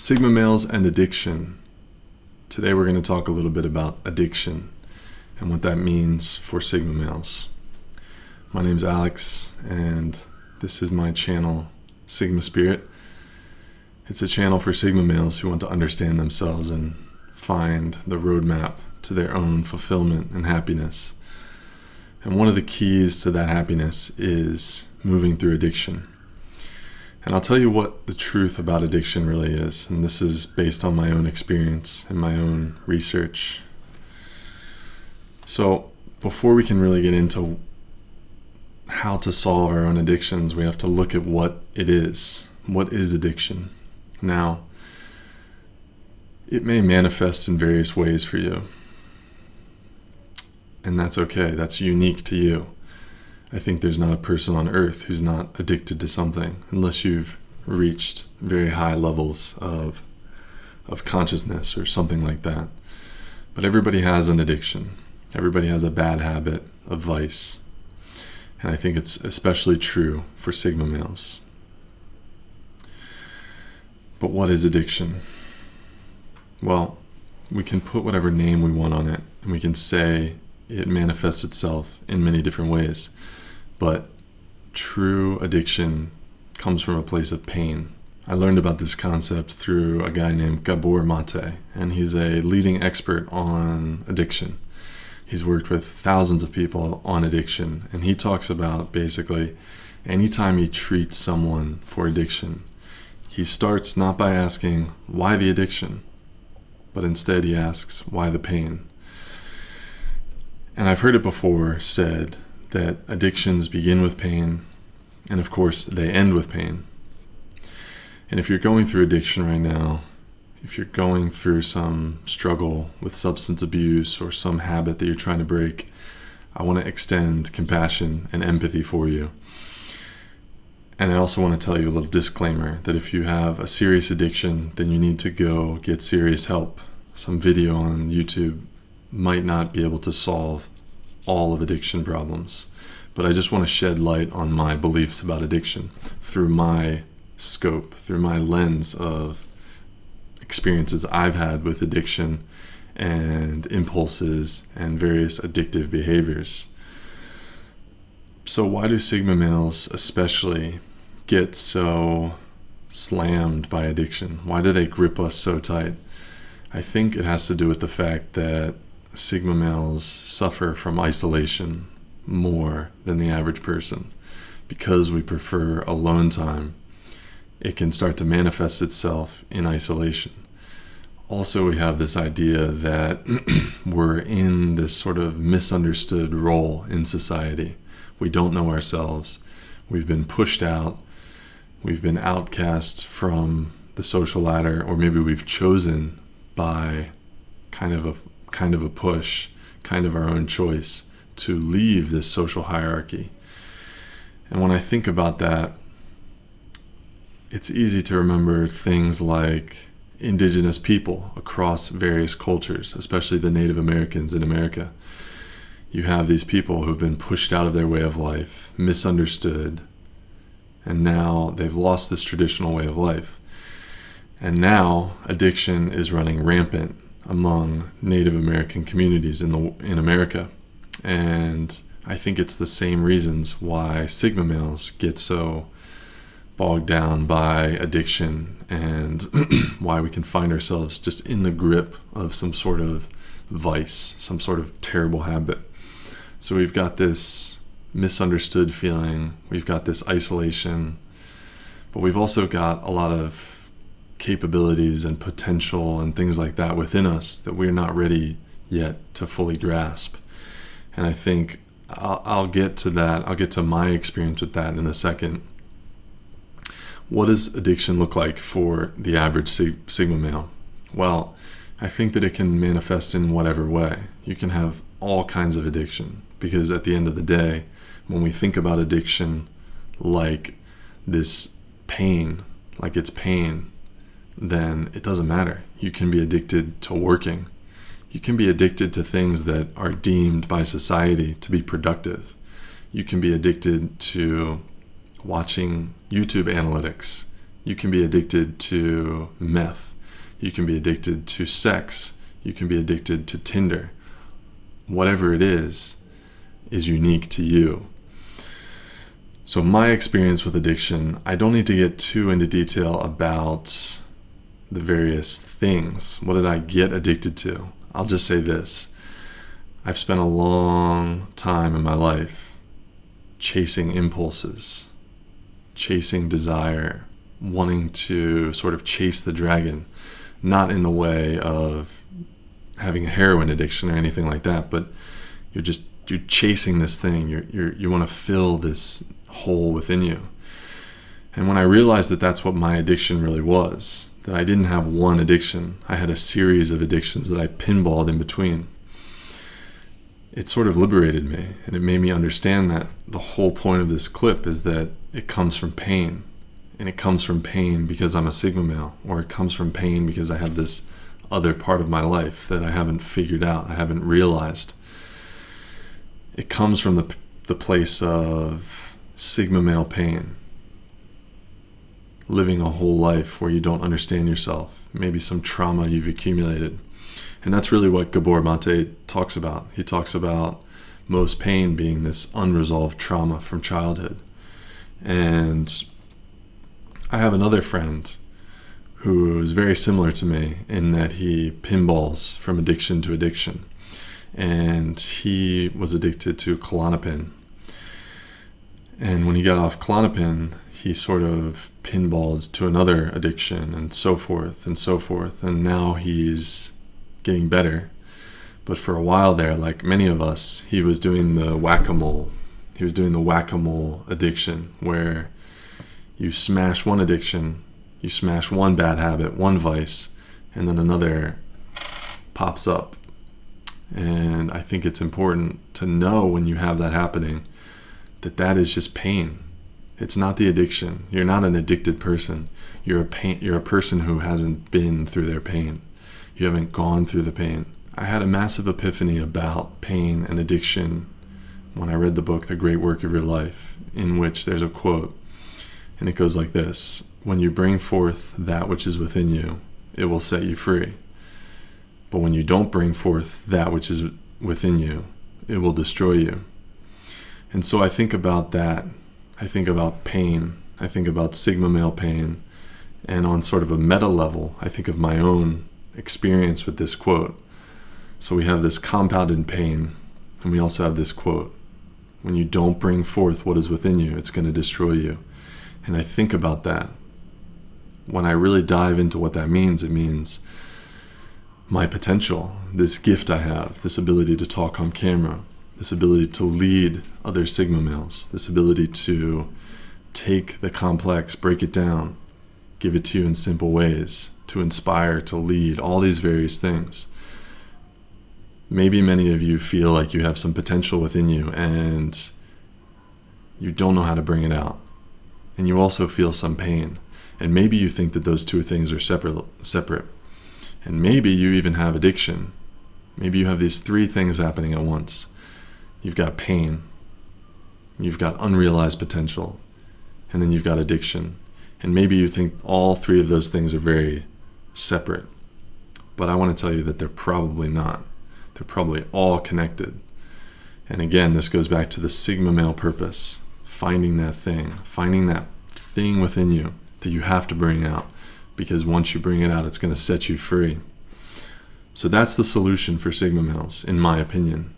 Sigma males and addiction. Today we're going to talk a little bit about addiction and what that means for Sigma males. My name's Alex and this is my channel, Sigma Spirit. It's a channel for Sigma males who want to understand themselves and find the roadmap to their own fulfillment and happiness. And one of the keys to that happiness is moving through addiction. And I'll tell you what the truth about addiction really is, and this is based on my own experience and my own research. So before we can really get into how to solve our own addictions, we have to look at what it is. What is addiction? Now, it may manifest in various ways for you, and that's okay. That's unique to you. I think there's not a person on earth who's not addicted to something, unless you've reached very high levels of consciousness or something like that. But everybody has an addiction. Everybody has a bad habit, a vice. And I think it's especially true for Sigma males. But what is addiction? Well, we can put whatever name we want on it, and we can say it manifests itself in many different ways. But true addiction comes from a place of pain. I learned about this concept through a guy named Gabor Mate, and he's a leading expert on addiction. He's worked with thousands of people on addiction, and he talks about basically anytime he treats someone for addiction, he starts not by asking, why the addiction? But instead he asks, why the pain? And I've heard it before said that addictions begin with pain, and of course they end with pain. And if you're going through addiction right now, if you're going through some struggle with substance abuse or some habit that you're trying to break, I want to extend compassion and empathy for you. And I also want to tell you a little disclaimer that if you have a serious addiction, then you need to go get serious help. Some video on YouTube might not be able to solve all of addiction problems, but I just want to shed light on my beliefs about addiction through my scope, through my lens of experiences I've had with addiction and impulses and various addictive behaviors. So why do Sigma males especially get so slammed by addiction? Why do they grip us so tight? I think it has to do with the fact that Sigma males suffer from isolation more than the average person. Because we prefer alone time, it can start to manifest itself in isolation. Also, we have this idea that we're in this sort of misunderstood role in society. We don't know ourselves. We've been pushed out. We've been outcast from the social ladder, or maybe we've chosen by kind of a push, kind of our own choice to leave this social hierarchy. And when I think about that, it's easy to remember things like indigenous people across various cultures, especially the Native Americans in America. You have these people who've been pushed out of their way of life, misunderstood, and now they've lost this traditional way of life. And now addiction is running rampant among Native American communities in America. And I think it's the same reasons why Sigma males get so bogged down by addiction and why we can find ourselves just in the grip of some sort of vice, some sort of terrible habit. So we've got this misunderstood feeling, we've got this isolation, but we've also got a lot of capabilities and potential and things like that within us that we're not ready yet to fully grasp. And I think I'll get to that. I'll get to my experience with that in a second. What does addiction look like for the average Sigma male? Well, I think that it can manifest in whatever way. You can have all kinds of addiction, because at the end of the day, when we think about addiction like this pain, like it's pain, then it doesn't matter. You can be addicted to working. You can be addicted to things that are deemed by society to be productive. You can be addicted to watching YouTube analytics. You can be addicted to meth. You can be addicted to sex. You can be addicted to Tinder. Whatever it is unique to you. So my experience with addiction, I don't need to get too into detail about the various things. What did I get addicted to? I'll just say this. I've spent a long time in my life chasing impulses, chasing desire, wanting to sort of chase the dragon, not in the way of having a heroin addiction or anything like that, but you're chasing this thing. You want to fill this hole within you. And when I realized that that's what my addiction really was, that I didn't have one addiction, I had a series of addictions that I pinballed in between, it sort of liberated me, and it made me understand that the whole point of this clip is that it comes from pain. And it comes from pain because I'm a Sigma male, or it comes from pain because I have this other part of my life that I haven't figured out, I haven't realized. It comes from the place of Sigma male pain. Living a whole life where you don't understand yourself, maybe some trauma you've accumulated. And that's really what jvAPU talks about. He talks about most pain being this unresolved trauma from childhood. And I have another friend who is very similar to me in that he pinballs from addiction to addiction. And he was addicted to Klonopin. And when he got off Klonopin, he sort of pinballed to another addiction and so forth and so forth. And now he's getting better. But for a while there, like many of us, he was doing the whack-a-mole. He was doing the whack-a-mole addiction, where you smash one addiction, you smash one bad habit, one vice, and then another pops up. And I think it's important to know when you have that happening that is just pain. It's not the addiction. You're not an addicted person. You're a person who hasn't been through their pain. You haven't gone through the pain. I had a massive epiphany about pain and addiction when I read the book, The Great Work of Your Life, in which there's a quote, and it goes like this: when you bring forth that which is within you, it will set you free. But when you don't bring forth that which is within you, it will destroy you. And so I think about that. I think about pain. I think about Sigma male pain. And on sort of a meta level, I think of my own experience with this quote. So we have this compounded pain, and we also have this quote: when you don't bring forth what is within you, it's going to destroy you. And I think about that. When I really dive into what that means, it means my potential, this gift I have, this ability to talk on camera, this ability to lead other Sigma males, this ability to take the complex, break it down, give it to you in simple ways, to inspire, to lead, all these various things. Maybe many of you feel like you have some potential within you and you don't know how to bring it out. And you also feel some pain. And maybe you think that those two things are separate. And maybe you even have addiction. Maybe you have these three things happening at once. You've got pain, you've got unrealized potential, and then you've got addiction. And maybe you think all three of those things are very separate. But I want to tell you that they're probably not. They're probably all connected. And again, this goes back to the Sigma male purpose, finding that thing within you that you have to bring out, because once you bring it out, it's going to set you free. So that's the solution for Sigma males, in my opinion.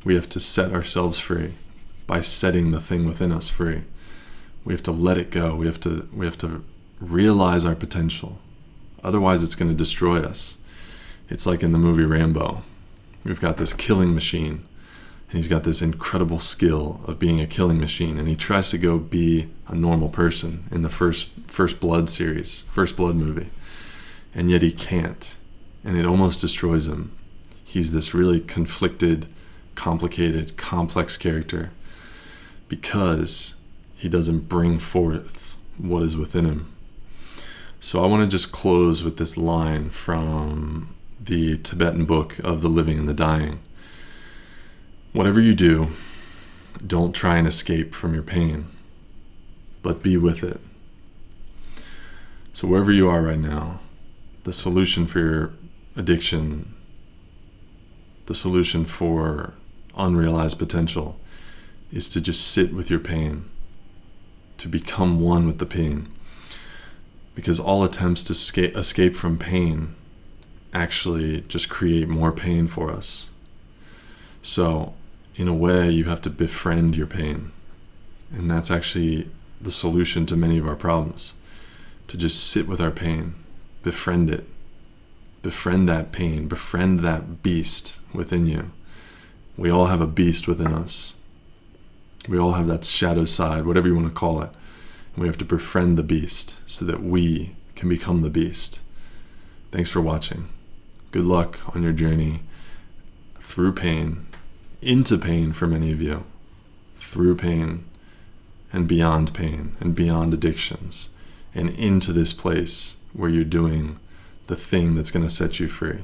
We have to set ourselves free by setting the thing within us free. We have to let it go. We have to realize our potential. Otherwise, it's going to destroy us. It's like in the movie Rambo. We've got this killing machine, and he's got this incredible skill of being a killing machine, and he tries to go be a normal person in the First Blood series, First Blood movie, and yet he can't, and it almost destroys him. He's this really conflicted, complicated, complex character because he doesn't bring forth what is within him. So I want to just close with this line from the Tibetan book of the living and the dying. Whatever you do, don't try and escape from your pain, but be with it. So wherever you are right now, the solution for your addiction, the solution for unrealized potential, is to just sit with your pain, to become one with the pain. Because all attempts to escape from pain actually just create more pain for us. So, in a way, you have to befriend your pain. And that's actually the solution to many of our problems. To just sit with our pain, befriend it, befriend that pain, befriend that beast within you. We all have a beast within us. We all have that shadow side, whatever you want to call it. And we have to befriend the beast so that we can become the beast. Thanks for watching. Good luck on your journey through pain, into pain for many of you, through pain and beyond addictions, and into this place where you're doing the thing that's going to set you free.